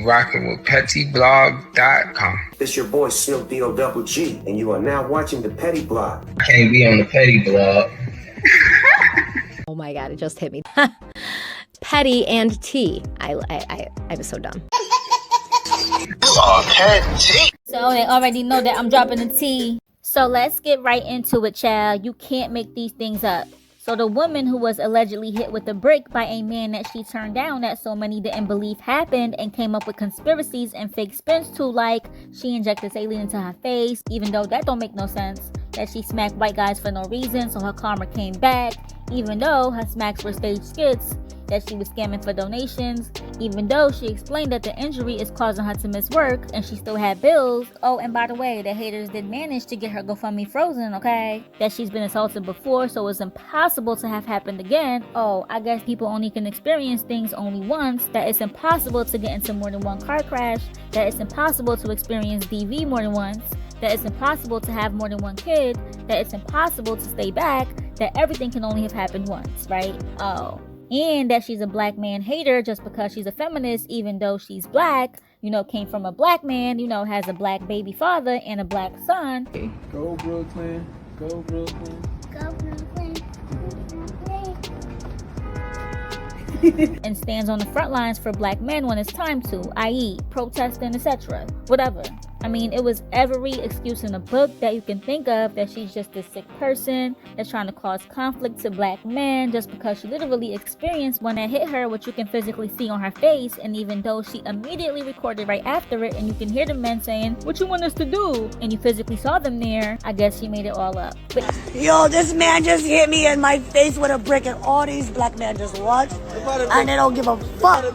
rocking with pettyblog.com. It's your boy Snoop D-O-double-G, and you are now watching the Petty Blog. I can't be on the Petty Blog. Oh my God, it just hit me. Petty and T. I was so dumb. Oh, Petty. So they already know that I'm dropping the T. So let's get right into it, child. You can't make these things up. So the woman who was allegedly hit with a brick by a man that she turned down that so many didn't believe happened and came up with conspiracies and fake spins to, like she injected saline into her face, even though that don't make no sense, that she smacked white guys for no reason so her karma came back, even though her smacks were staged skits, that she was scamming for donations, even though she explained that the injury is causing her to miss work and she still had bills. Oh, and by the way, the haters did manage to get her GoFundMe frozen, okay? That she's been assaulted before, so it's impossible to have happened again. Oh, I guess people only can experience things only once, that it's impossible to get into more than one car crash, that it's impossible to experience DV more than once, that it's impossible to have more than one kid, that it's impossible to stay back, that everything can only have happened once, right? Oh. And that she's a black man hater just because she's a feminist, even though she's black, you know, came from a black man, you know, has a black baby father and a black son. Go Brooklyn, go Brooklyn. Go Brooklyn. And stands on the front lines for black men when it's time to, i.e. protesting, etc. Whatever. I mean, it was every excuse in the book that you can think of that she's just this sick person that's trying to cause conflict to black men just because she literally experienced one that hit her, which you can physically see on her face. And even though she immediately recorded right after it and you can hear the men saying, "What you want us to do?" and you physically saw them there, I guess she made it all up. But yo, this man just hit me in my face with a brick and all these black men just watch and they don't give a fuck.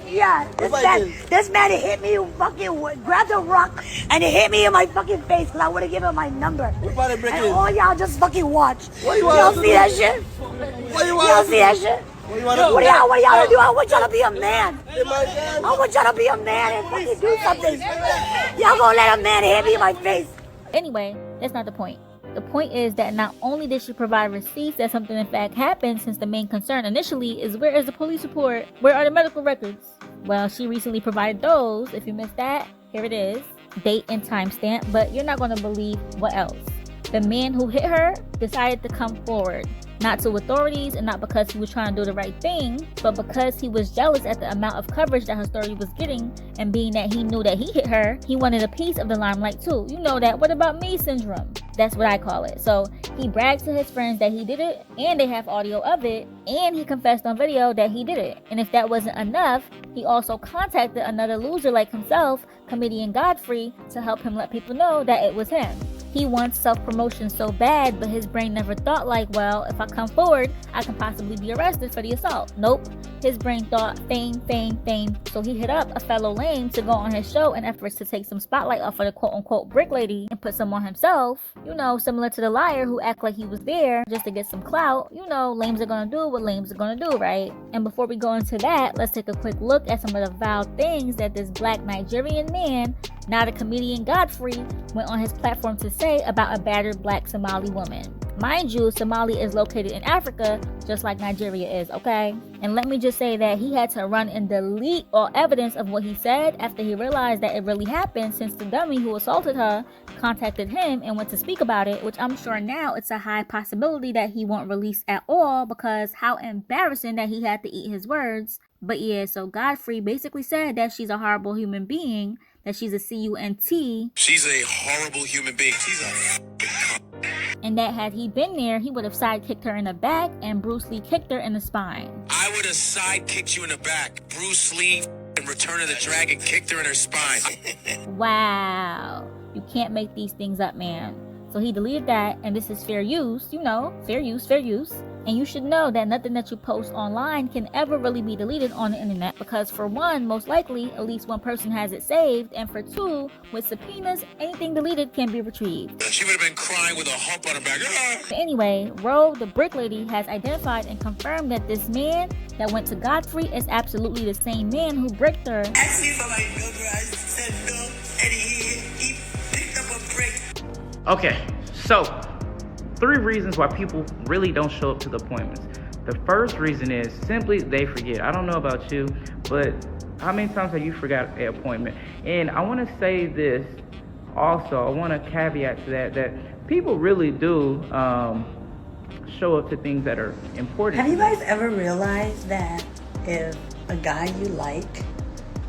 Yeah, this man hit me, fucking grabbed a rock and it hit me in my fucking face because I would have given him my number. And all y'all just fucking watch. Y'all see that shit? Y'all see that shit? What do y'all do? I want y'all to be a man. I want y'all to be a man and fucking do something. Y'all gonna let a man hit me in my face. Anyway, that's not the point. The point is that not only did she provide receipts that something in fact happened, since the main concern initially is where is the police report? Where are the medical records? Well, she recently provided those. If you missed that, here it is. Date and timestamp, but you're not going to believe what else. The man who hit her decided to come forward. Not to authorities and not because he was trying to do the right thing, but because he was jealous at the amount of coverage that her story was getting, and being that he knew that he hit her, he wanted a piece of the limelight too. You know that what about me syndrome. That's what I call it. So he bragged to his friends that he did it, and they have audio of it, and he confessed on video that he did it. And if that wasn't enough, he also contacted another loser like himself, Comedian Godfrey, to help him let people know that it was him. He wants self-promotion so bad, but his brain never thought like, well, if I come forward, I can possibly be arrested for the assault. Nope. His brain thought fame, fame, fame. So he hit up a fellow lame to go on his show in efforts to take some spotlight off of the quote-unquote brick lady and put some on himself. You know, similar to the liar who act like he was there just to get some clout. You know, lames are gonna do what lames are gonna do, right? And before we go into that, let's take a quick look at some of the vile things that this black Nigerian man, now the Comedian Godfrey, went on his platform to say about a battered black Somali woman. Mind you, Somalia is located in Africa, just like Nigeria is, okay? And let me just say that he had to run and delete all evidence of what he said after he realized that it really happened, since the dummy who assaulted her contacted him and went to speak about it, which I'm sure now it's a high possibility that he won't release at all, because how embarrassing that he had to eat his words. But yeah, so Godfrey basically said that she's a horrible human being, that she's a C-U-N-T. She's a horrible human being. She's a and that had he been there, he would have sidekicked her in the back and Bruce Lee kicked her in the spine. I would have sidekicked you in the back. Bruce Lee in Return of the Dragon kicked her in her spine. Wow. You can't make these things up, man. So he deleted that, and this is fair use, you know, fair use. And you should know that nothing that you post online can ever really be deleted on the internet, because for one, most likely, at least one person has it saved, and for two, with subpoenas, anything deleted can be retrieved. She would have been crying with a hump on her back. But anyway, Ro, the brick lady, has identified and confirmed that this man that went to Godfrey is absolutely the same man who bricked her. Asked me for my number, I said no, and he picked up a brick. Okay, so 3 reasons why people really don't show up to the appointments. The first reason is simply they forget. I don't know about you, but How many times have you forgot an appointment? And I want to say this also. I want to caveat to that people really do show up to things that are important. Have you guys ever realized that if a guy you like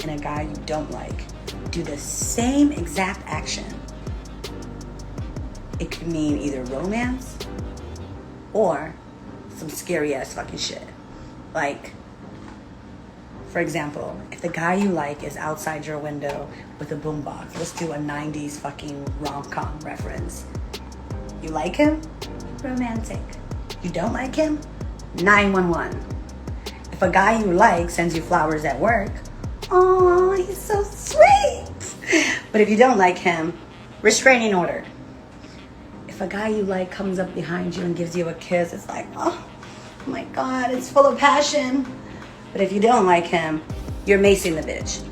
and a guy you don't like do the same exact action, it could mean either romance or some scary ass fucking shit? Like, for example, if the guy you like is outside your window with a boombox, let's do a 90s fucking rom-com reference. You like him? Romantic. You don't like him? 911. If a guy you like sends you flowers at work, oh, he's so sweet. But if you don't like him, restraining order. If a guy you like comes up behind you and gives you a kiss, it's like, oh my God, it's full of passion. But if you don't like him, you're macing the bitch.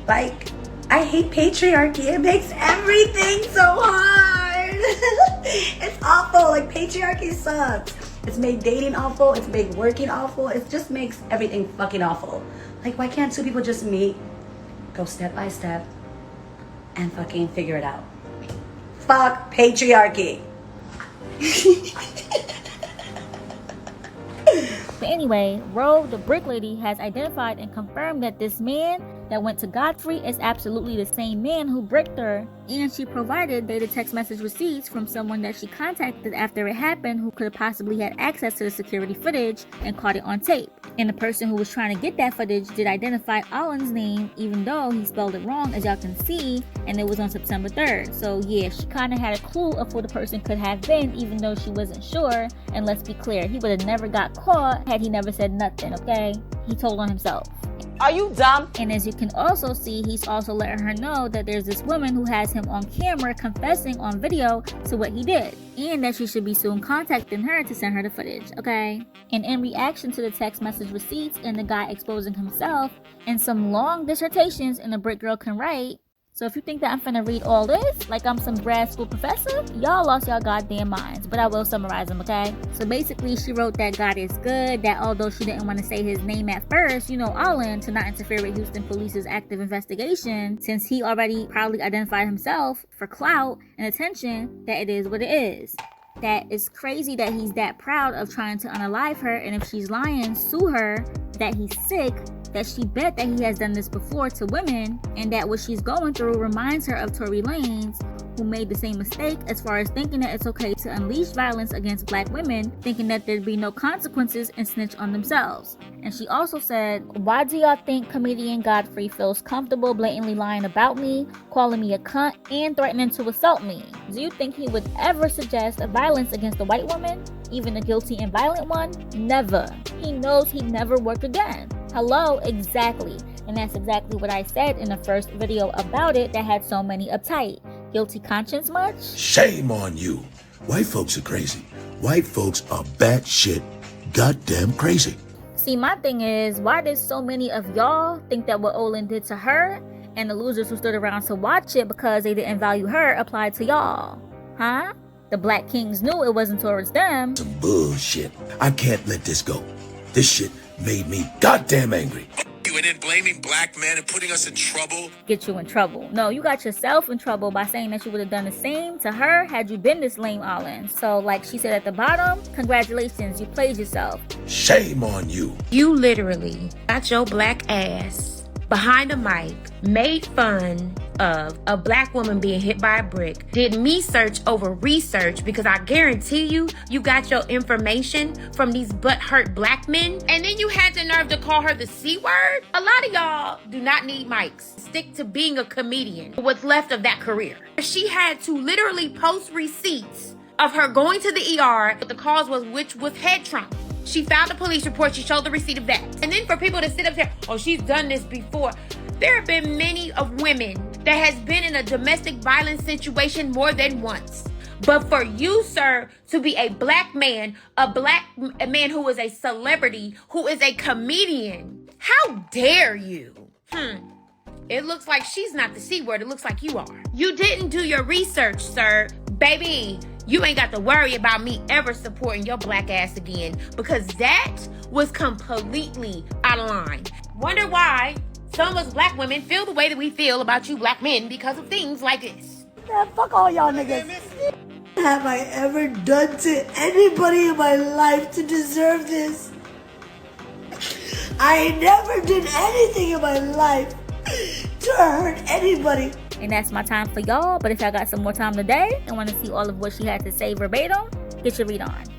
Like, I hate patriarchy. It makes everything so hard. It's awful. Like, patriarchy sucks. It's made dating awful. It's made working awful. It just makes everything fucking awful. Like, why can't two people just meet, go step by step, and fucking figure it out? Fuck patriarchy. But anyway, Ro, the brick lady, has identified and confirmed that this man that went to Godfrey is absolutely the same man who bricked her, and she provided data text message receipts from someone that she contacted after it happened who could have possibly had access to the security footage and caught it on tape. And the person who was trying to get that footage did identify Olin's name, even though he spelled it wrong, as y'all can see, and it was on September 3rd. So yeah, she kind of had a clue of who the person could have been, even though she wasn't sure. And let's be clear, he would have never got caught had he never said nothing, okay? He told on himself. Are you dumb? And as you can also see, he's also letting her know that there's this woman who has him on camera confessing on video to what he did, and that she should be soon contacting her to send her the footage, okay? And in reaction to the text message receipts and the guy exposing himself and some long dissertations in a brick girl can write, so if you think that I'm finna read all this like I'm some grad school professor, y'all lost y'all goddamn minds, but I will summarize them, okay? So basically, she wrote that God is good, that although she didn't want to say his name at first, you know, Olin, to not interfere with Houston Police's active investigation, since he already proudly identified himself for clout and attention, that it is what it is. That it's crazy that he's that proud of trying to unalive her, and if she's lying, sue her, that he's sick, that she bet that he has done this before to women, and that what she's going through reminds her of Tory Lanez, who made the same mistake as far as thinking that it's okay to unleash violence against black women, thinking that there'd be no consequences and snitch on themselves. And she also said, why do y'all think Comedian Godfrey feels comfortable blatantly lying about me, calling me a cunt, and threatening to assault me? Do you think he would ever suggest violence against a white woman, even a guilty and violent one? Never. He knows he'd never work again. Hello, exactly. And that's exactly what I said in the first video about it that had so many uptight. Guilty conscience much? Shame on you. White folks are crazy. White folks are batshit goddamn crazy. See, my thing is, why did so many of y'all think that what Olin did to her and the losers who stood around to watch it because they didn't value her applied to y'all? Huh? The Black Kings knew it wasn't towards them. Some bullshit. I can't let this go. This shit made me goddamn angry. And then blaming black men and putting us in trouble. Get you in trouble. No, you got yourself in trouble by saying that you would have done the same to her had you been this lame Olin. So like she said at the bottom, congratulations, you played yourself. Shame on you. You literally got your black ass behind a mic, made fun of a black woman being hit by a brick, did me search over research, because I guarantee you got your information from these butthurt black men, and then you had the nerve to call her the C word? A lot of y'all do not need mics. Stick to being a comedian, what's left of that career. She had to literally post receipts of her going to the ER, but the cause was which was head trauma. She filed a police report, she showed the receipt of that. And then for people to sit up there, oh, she's done this before. There have been many of women that has been in a domestic violence situation more than once. But for you, sir, to be a black man who is a celebrity, who is a comedian, how dare you? It looks like she's not the C word, it looks like you are. You didn't do your research, sir. Baby, you ain't got to worry about me ever supporting your black ass again, because that was completely out of line. Wonder why some of us black women feel the way that we feel about you black men because of things like this. Man, fuck all y'all niggas. Have I ever done to anybody in my life to deserve this? I never did anything in my life to hurt anybody. And that's my time for y'all. But if y'all got some more time today and want to see all of what she had to say verbatim, get your read on.